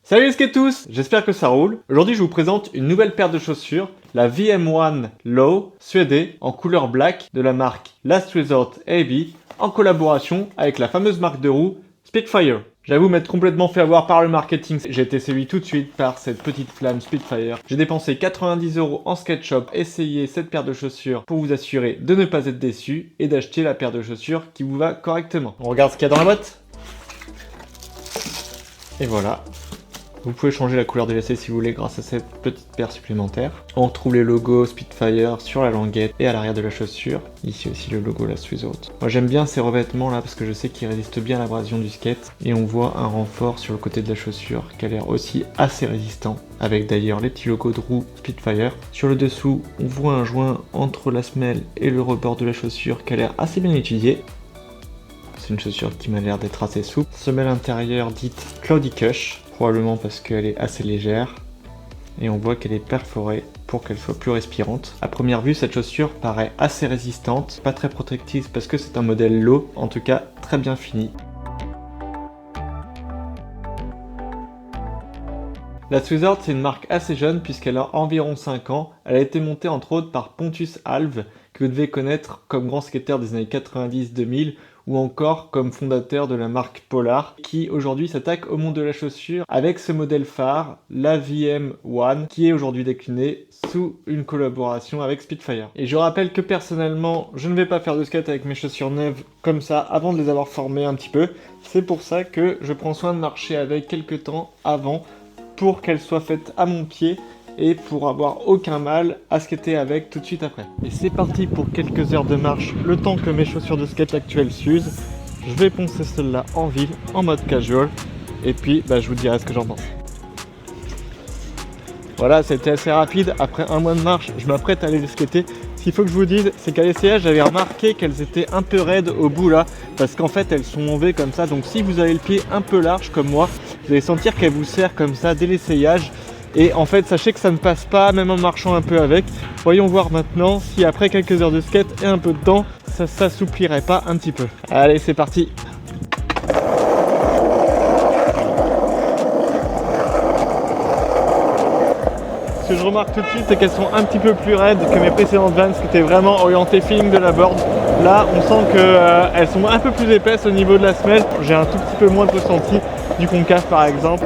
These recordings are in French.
Salut les skateurs, j'espère que ça roule. Aujourd'hui je vous présente une nouvelle paire de chaussures, la VM1 Low suédée en couleur black de la marque Last Resort AB en collaboration avec la fameuse marque de roues Spitfire. J'avoue m'être complètement fait avoir par le marketing, j'ai été séduit tout de suite par cette petite flamme Spitfire. J'ai dépensé 90€ en skate shop, essayé cette paire de chaussures pour vous assurer de ne pas être déçu et d'acheter la paire de chaussures qui vous va correctement. On regarde ce qu'il y a dans la boîte. Et voilà. Vous pouvez changer la couleur des lacets si vous voulez grâce à cette petite paire supplémentaire. On retrouve les logos Spitfire sur la languette et à l'arrière de la chaussure. Ici aussi le logo Last Resort. Moi j'aime bien ces revêtements là parce que je sais qu'ils résistent bien à l'abrasion du skate. Et on voit un renfort sur le côté de la chaussure qui a l'air aussi assez résistant. Avec d'ailleurs les petits logos de roue Spitfire. Sur le dessous, on voit un joint entre la semelle et le rebord de la chaussure qui a l'air assez bien étudié. C'est une chaussure qui m'a l'air d'être assez souple. Semelle intérieure dite Cloudy Cush. Probablement parce qu'elle est assez légère et on voit qu'elle est perforée pour qu'elle soit plus respirante. À première vue, cette chaussure paraît assez résistante, pas très protectrice parce que c'est un modèle low, en tout cas très bien fini. La Resort, c'est une marque assez jeune puisqu'elle a environ 5 ans. Elle a été montée entre autres par Pontus Alve, que vous devez connaître comme grand skateur des années 90-2000 ou encore comme fondateur de la marque Polar, qui aujourd'hui s'attaque au monde de la chaussure avec ce modèle phare, la VM1, qui est aujourd'hui décliné sous une collaboration avec Spitfire. Et je rappelle que personnellement, je ne vais pas faire de skate avec mes chaussures neuves comme ça avant de les avoir formées un petit peu. C'est pour ça que je prends soin de marcher avec quelques temps avant pour qu'elles soient faites à mon pied et pour avoir aucun mal à skater avec tout de suite après. Et c'est parti pour quelques heures de marche, le temps que mes chaussures de skate actuelles s'usent. Je vais poncer celle-là en ville, en mode casual, et puis je vous dirai ce que j'en pense. Voilà, c'était assez rapide. Après un mois de marche, je m'apprête à aller les skater. Ce qu'il faut que je vous dise, c'est qu'à l'essayage, j'avais remarqué qu'elles étaient un peu raides au bout là, parce qu'en fait elles sont levées comme ça. Donc si vous avez le pied un peu large comme moi, vous allez sentir qu'elles vous serrent comme ça dès l'essayage. Et en fait, sachez que ça ne passe pas, même en marchant un peu avec. Voyons voir maintenant si après quelques heures de skate et un peu de temps, ça s'assouplirait pas un petit peu. Allez, c'est parti. Ce que je remarque tout de suite, c'est qu'elles sont un petit peu plus raides que mes précédentes Vans qui étaient vraiment orientées feeling de la board. Là, on sent qu'elles sont un peu plus épaisses au niveau de la semelle. J'ai un tout petit peu moins de ressenti du concave par exemple.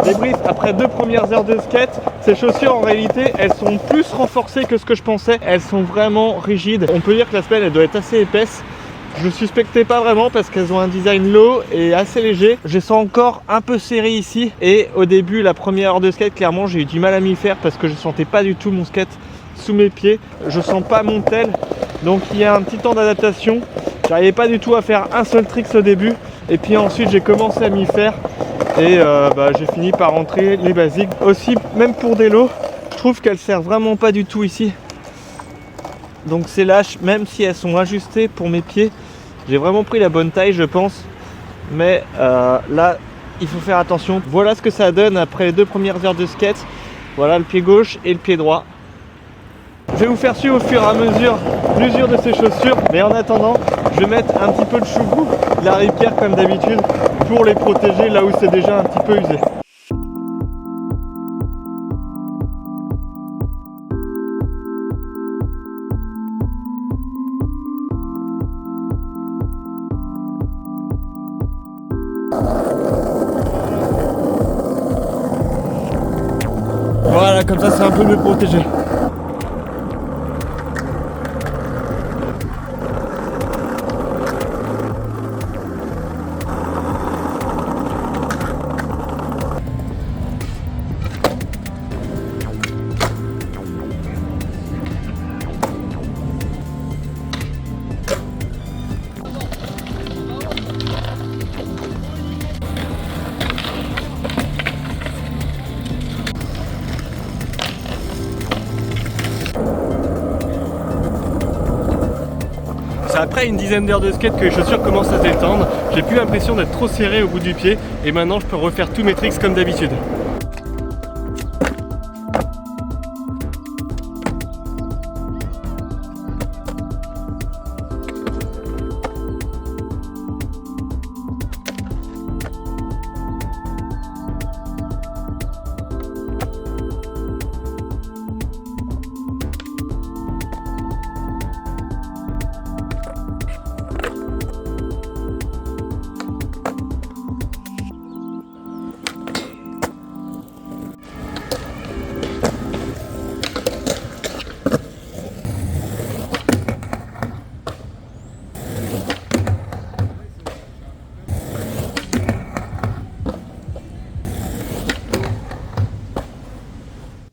Débrief après 2 premières heures de skate, ces chaussures en réalité elles sont plus renforcées que ce que je pensais, elles sont vraiment rigides. On peut dire que la semelle elle doit être assez épaisse. Je suspectais pas vraiment parce qu'elles ont un design low et assez léger. Je les sens encore un peu serrées ici et au début la première heure de skate clairement j'ai eu du mal à m'y faire parce que je sentais pas du tout mon skate sous mes pieds. Je sens pas mon tel, donc il y a un petit temps d'adaptation. J'arrivais pas du tout à faire un seul trick au début et puis ensuite j'ai commencé à m'y faire. Et j'ai fini par rentrer les basiques. Aussi, même pour des lows, je trouve qu'elles servent vraiment pas du tout ici. Donc c'est lâche, même si elles sont ajustées pour mes pieds. J'ai vraiment pris la bonne taille, je pense. Mais là, il faut faire attention. Voilà ce que ça donne après les 2 premières heures de skate. Voilà le pied gauche et le pied droit. Je vais vous faire suivre au fur et à mesure l'usure de ces chaussures. Mais en attendant, je vais mettre un petit peu de chougou, de la ripière comme d'habitude, pour les protéger là où c'est déjà un petit peu usé. Voilà, comme ça c'est un peu mieux protégé. C'est après une dizaine d'heures de skate que les chaussures commencent à se détendre. J'ai plus l'impression d'être trop serré au bout du pied et maintenant je peux refaire tous mes tricks comme d'habitude.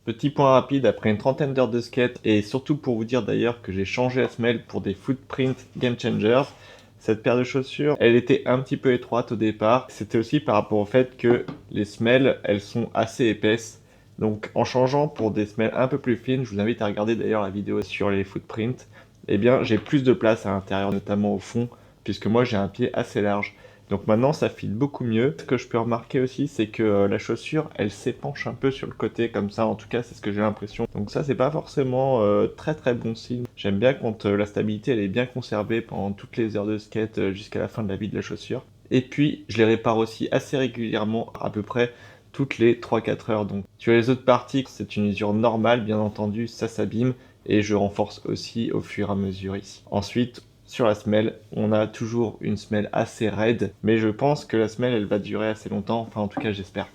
Petit point rapide après une trentaine d'heures de skate et surtout pour vous dire d'ailleurs que j'ai changé la semelle pour des Footprint Game Changers. Cette paire de chaussures, elle était un petit peu étroite au départ. C'était aussi par rapport au fait que les semelles, elles sont assez épaisses. Donc en changeant pour des semelles un peu plus fines, je vous invite à regarder d'ailleurs la vidéo sur les Footprint. Eh bien j'ai plus de place à l'intérieur, notamment au fond, puisque moi j'ai un pied assez large. Donc maintenant ça file beaucoup mieux. Ce que je peux remarquer aussi, c'est que la chaussure elle s'épanche un peu sur le côté comme ça, en tout cas c'est ce que j'ai l'impression. Donc ça c'est pas forcément très bon signe. J'aime bien quand la stabilité elle est bien conservée pendant toutes les heures de skate jusqu'à la fin de la vie de la chaussure. Et puis je les répare aussi assez régulièrement, à peu près toutes les 3-4 heures. Donc sur les autres parties c'est une usure normale, bien entendu ça s'abîme et je renforce aussi au fur et à mesure ici. Ensuite, sur la semelle, on a toujours une semelle assez raide, mais je pense que la semelle elle va durer assez longtemps, enfin en tout cas j'espère.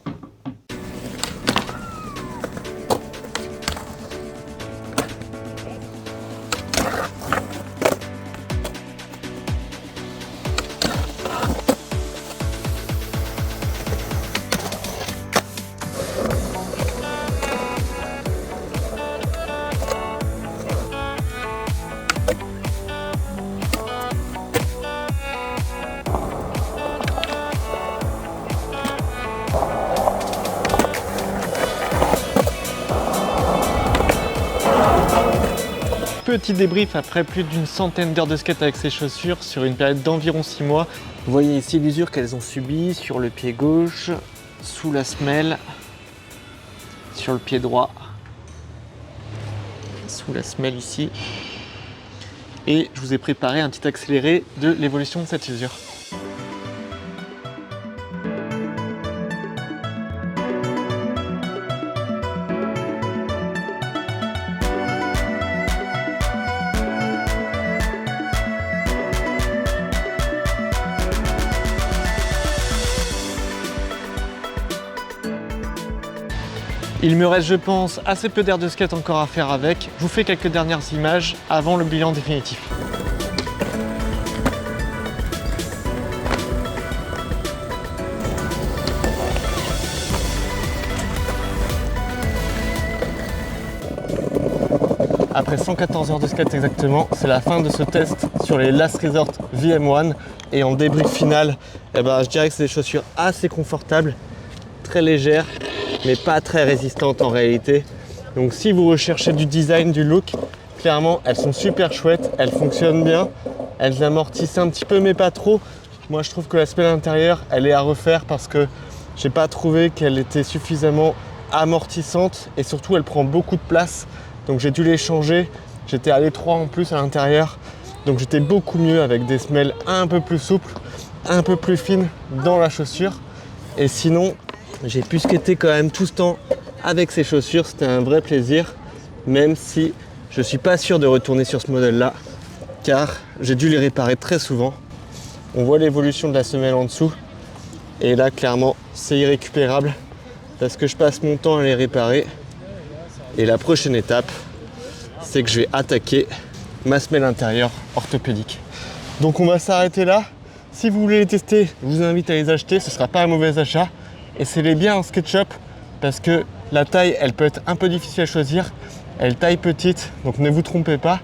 Petit débrief après plus d'une centaine d'heures de skate avec ces chaussures sur une période d'environ 6 mois. Vous voyez ici l'usure qu'elles ont subie sur le pied gauche, sous la semelle, sur le pied droit, sous la semelle ici. Et je vous ai préparé un petit accéléré de l'évolution de cette usure. Il me reste, je pense, assez peu d'air de skate encore à faire avec. Je vous fais quelques dernières images avant le bilan définitif. Après 114 heures de skate exactement, c'est la fin de ce test sur les Last Resort VM1. Et en débrief final, je dirais que c'est des chaussures assez confortables, très légères, mais pas très résistantes en réalité. Donc si vous recherchez du design, du look, clairement elles sont super chouettes, elles fonctionnent bien, elles amortissent un petit peu mais pas trop. Moi je trouve que la semelle intérieure elle est à refaire parce que j'ai pas trouvé qu'elle était suffisamment amortissante et surtout elle prend beaucoup de place, donc j'ai dû les changer. J'étais à l'étroit en plus à l'intérieur, donc j'étais beaucoup mieux avec des semelles un peu plus souples, un peu plus fines dans la chaussure. Et sinon j'ai pu skater quand même tout ce temps avec ces chaussures, c'était un vrai plaisir, même si je suis pas sûr de retourner sur ce modèle là car j'ai dû les réparer très souvent. On voit l'évolution de la semelle en dessous et là clairement c'est irrécupérable parce que je passe mon temps à les réparer. Et la prochaine étape c'est que je vais attaquer ma semelle intérieure orthopédique. Donc on va s'arrêter là. Si vous voulez les tester, je vous invite à les acheter, ce sera pas un mauvais achat. Essayez-les bien en skate shop parce que la taille elle peut être un peu difficile à choisir, elle taille petite donc ne vous trompez pas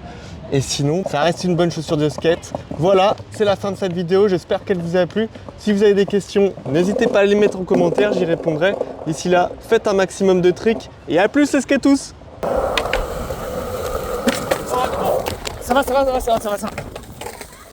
et sinon ça reste une bonne chaussure de skate. Voilà, c'est la fin de cette vidéo, j'espère qu'elle vous a plu. Si vous avez des questions, n'hésitez pas à les mettre en commentaire, j'y répondrai. D'ici là, faites un maximum de tricks et à plus les skateuses. Ça va.